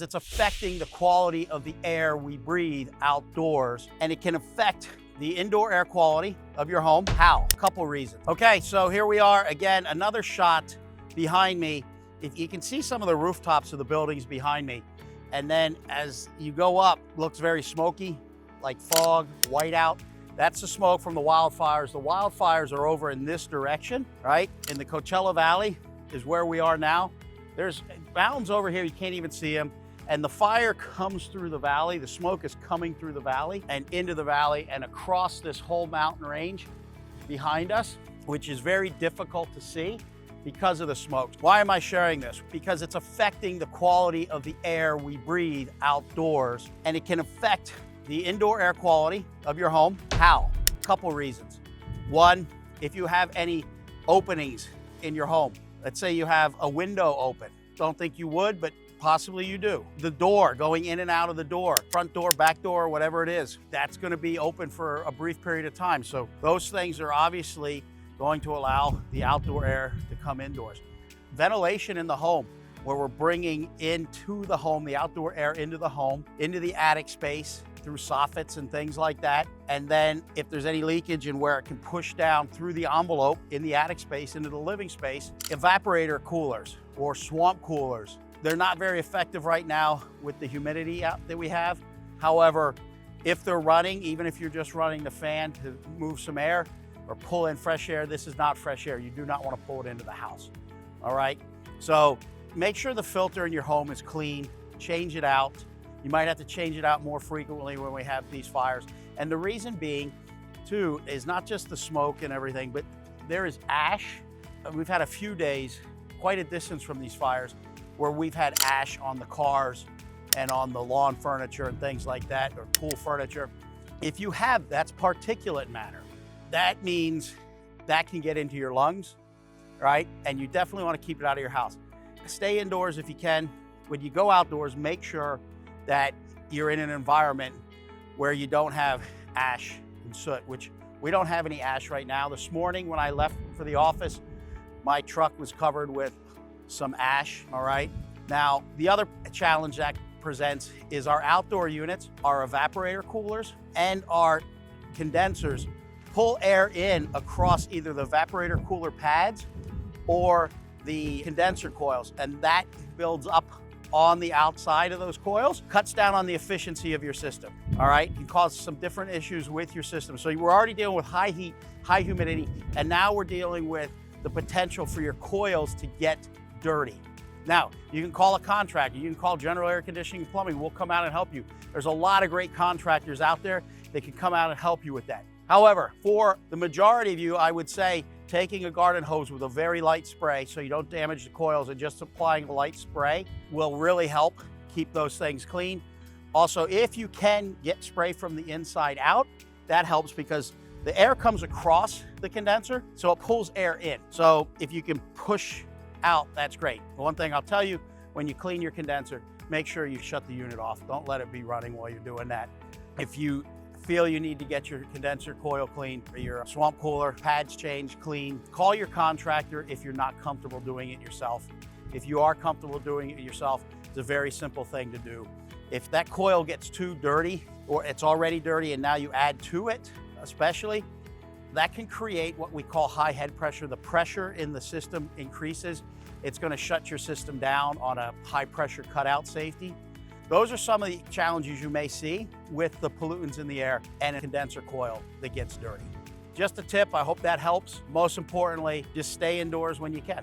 It's affecting the quality of the air we breathe outdoors, and it can affect the indoor air quality of your home. How? A couple reasons. Okay, so here we are again, another shot behind me. If you can see some of the rooftops of the buildings behind me, and then as you go up, looks very smoky, like fog, whiteout. That's the smoke from the wildfires. The wildfires are over in this direction, right? In the Coachella Valley is where we are now. There's mountains over here, you can't even see them. And the fire comes through the valley. The smoke is coming through the valley and into the valley and across this whole mountain range behind us, which is very difficult to see because of the smoke. Why am I sharing this? Because it's affecting the quality of the air we breathe outdoors, and it can affect the indoor air quality of your home. How? A couple reasons. One, if you have any openings in your home, let's say you have a window open. Don't think you would, but possibly you do. The door, going in and out of the door, front door, back door, whatever it is, that's going to be open for a brief period of time. So those things are obviously going to allow the outdoor air to come indoors. Ventilation in the home, where we're bringing into the home, the outdoor air into the home, into the attic space through soffits and things like that. And then if there's any leakage and where it can push down through the envelope in the attic space into the living space, evaporator coolers or swamp coolers. They're not very effective right now with the humidity out that we have. However, if they're running, even if you're just running the fan to move some air or pull in fresh air, this is not fresh air. You do not want to pull it into the house, all right? So make sure the filter in your home is clean, change it out. You might have to change it out more frequently when we have these fires. And the reason being, too, is not just the smoke and everything, but there is ash. We've had a few days, quite a distance from these fires, where we've had ash on the cars and on the lawn furniture and things like that, or pool furniture. If you have, that's particulate matter. That means that can get into your lungs, right? And you definitely want to keep it out of your house. Stay indoors if you can. When you go outdoors, make sure that you're in an environment where you don't have ash and soot, which we don't have any ash right now. This morning when I left for the office, my truck was covered with some ash, all right? Now, the other challenge that presents is our outdoor units, our evaporator coolers, and our condensers pull air in across either the evaporator cooler pads or the condenser coils, and that builds up on the outside of those coils, cuts down on the efficiency of your system, all right? It can cause some different issues with your system. So we're already dealing with high heat, high humidity, and now we're dealing with the potential for your coils to get dirty. Now, you can call a contractor, you can call General Air Conditioning and Plumbing, we'll come out and help you. There's a lot of great contractors out there that can come out and help you with that. However, for the majority of you, I would say taking a garden hose with a very light spray so you don't damage the coils, and just applying a light spray will really help keep those things clean. Also, if you can get spray from the inside out, that helps because the air comes across the condenser, so it pulls air in. So if you can push out, that's great. The one thing I'll tell you, when you clean your condenser, make sure you shut the unit off. Don't let it be running while you're doing that. If you feel you need to get your condenser coil clean, or your swamp cooler pads changed, clean, call your contractor if you're not comfortable doing it yourself. If you are comfortable doing it yourself, it's a very simple thing to do. If that coil gets too dirty, or it's already dirty and now you add to it, especially, that can create what we call high head pressure. The pressure in the system increases. It's going to shut your system down on a high pressure cutout safety. Those are some of the challenges you may see with the pollutants in the air and a condenser coil that gets dirty. Just a tip, I hope that helps. Most importantly, just stay indoors when you can.